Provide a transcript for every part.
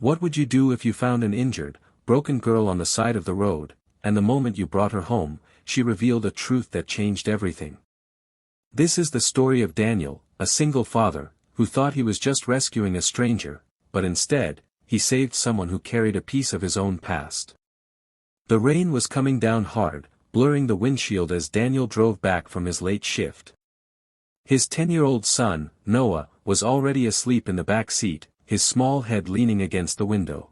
What would you do if you found an injured, broken girl on the side of the road, and the moment you brought her home, she revealed a truth that changed everything? This is the story of Daniel, a single father, who thought he was just rescuing a stranger, but instead, he saved someone who carried a piece of his own past. The rain was coming down hard, blurring the windshield as Daniel drove back from his late shift. His 10-year-old son, Noah, was already asleep in the back seat, his small head leaning against the window.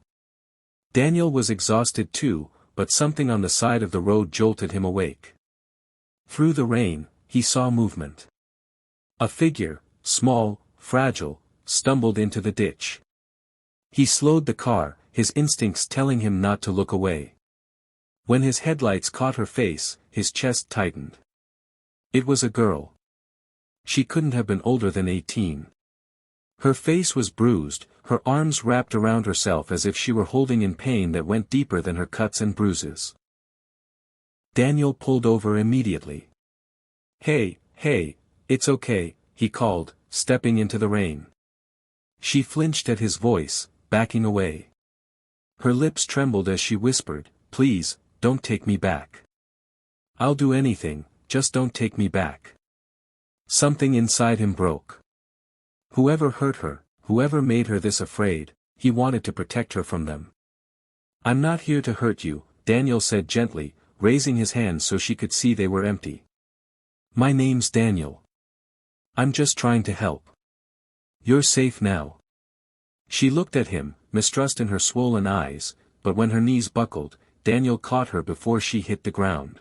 Daniel was exhausted too, but something on the side of the road jolted him awake. Through the rain, he saw movement. A figure, small, fragile, stumbled into the ditch. He slowed the car, his instincts telling him not to look away. When his headlights caught her face, his chest tightened. It was a girl. She couldn't have been older than 18. Her face was bruised, her arms wrapped around herself as if she were holding in pain that went deeper than her cuts and bruises. Daniel pulled over immediately. "Hey, it's okay," he called, stepping into the rain. She flinched at his voice, backing away. Her lips trembled as she whispered, "Please, don't take me back. I'll do anything, just don't take me back." Something inside him broke. Whoever hurt her, whoever made her this afraid, he wanted to protect her from them. "I'm not here to hurt you," Daniel said gently, raising his hands so she could see they were empty. "My name's Daniel. I'm just trying to help. You're safe now." She looked at him, mistrust in her swollen eyes, but when her knees buckled, Daniel caught her before she hit the ground.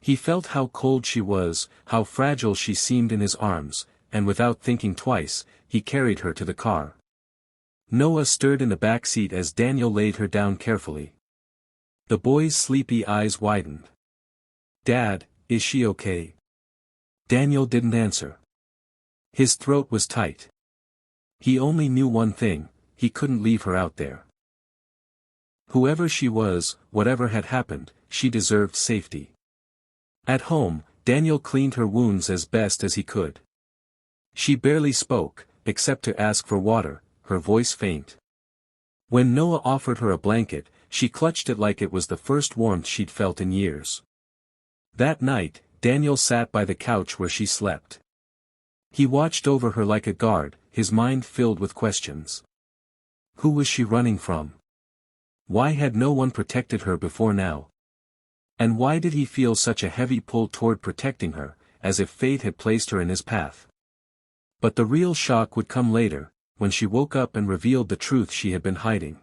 He felt how cold she was, how fragile she seemed in his arms, and without thinking twice, he carried her to the car. Noah stirred in the back seat as Daniel laid her down carefully. The boy's sleepy eyes widened. "Dad, is she okay?" Daniel didn't answer. His throat was tight. He only knew one thing: he couldn't leave her out there. Whoever she was, whatever had happened, she deserved safety. At home, Daniel cleaned her wounds as best as he could. She barely spoke, except to ask for water, her voice faint. When Noah offered her a blanket, she clutched it like it was the first warmth she'd felt in years. That night, Daniel sat by the couch where she slept. He watched over her like a guard, his mind filled with questions. Who was she running from? Why had no one protected her before now? And why did he feel such a heavy pull toward protecting her, as if fate had placed her in his path? But the real shock would come later, when she woke up and revealed the truth she had been hiding.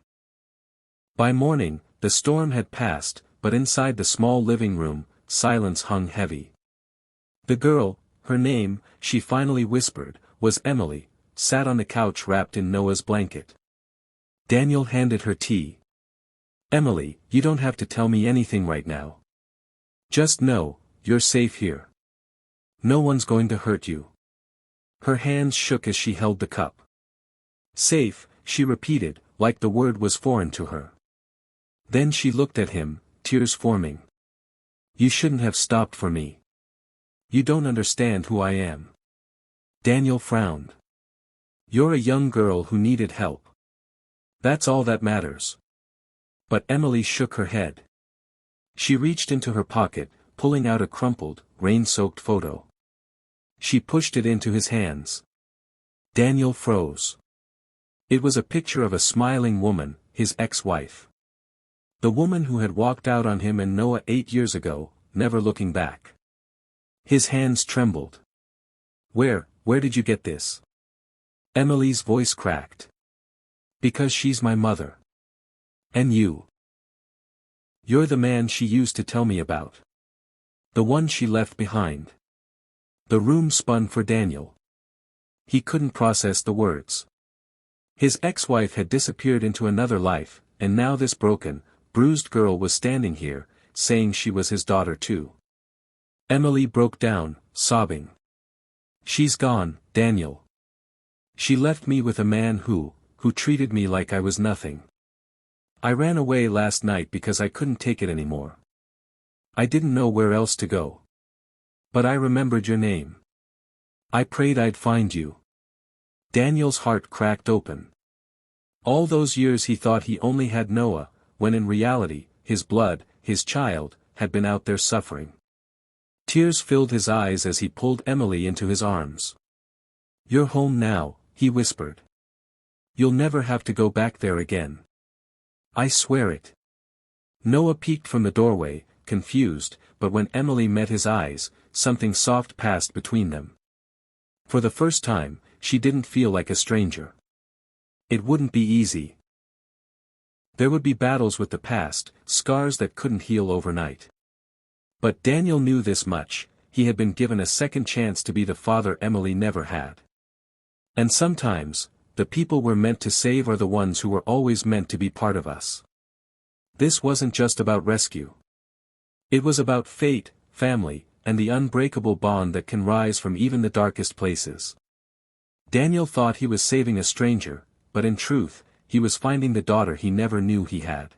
By morning, the storm had passed, but inside the small living room, silence hung heavy. The girl, her name, she finally whispered, was Emily, sat on the couch wrapped in Noah's blanket. Daniel handed her tea. "Emily, you don't have to tell me anything right now. Just know, you're safe here. No one's going to hurt you." Her hands shook as she held the cup. "Safe," she repeated, like the word was foreign to her. Then she looked at him, tears forming. "You shouldn't have stopped for me. You don't understand who I am." Daniel frowned. "You're a young girl who needed help. That's all that matters." But Emily shook her head. She reached into her pocket, pulling out a crumpled, rain-soaked photo. She pushed it into his hands. Daniel froze. It was a picture of a smiling woman, his ex-wife. The woman who had walked out on him and Noah 8 years ago, never looking back. His hands trembled. Where did you get this?" Emily's voice cracked. "Because she's my mother. And you. You're the man she used to tell me about. The one she left behind." The room spun for Daniel. He couldn't process the words. His ex-wife had disappeared into another life, and now this broken, bruised girl was standing here, saying she was his daughter too. Emily broke down, sobbing. "She's gone, Daniel. She left me with a man who treated me like I was nothing. I ran away last night because I couldn't take it anymore. I didn't know where else to go. But I remembered your name. I prayed I'd find you." Daniel's heart cracked open. All those years he thought he only had Noah, when in reality, his blood, his child, had been out there suffering. Tears filled his eyes as he pulled Emily into his arms. "You're home now," he whispered. "You'll never have to go back there again. I swear it." Noah peeked from the doorway, confused, but when Emily met his eyes, something soft passed between them. For the first time, she didn't feel like a stranger. It wouldn't be easy. There would be battles with the past, scars that couldn't heal overnight. But Daniel knew this much: he had been given a second chance to be the father Emily never had. And sometimes, the people we're meant to save are the ones who were always meant to be part of us. This wasn't just about rescue. It was about fate, family, and the unbreakable bond that can rise from even the darkest places. Daniel thought he was saving a stranger, but in truth, he was finding the daughter he never knew he had.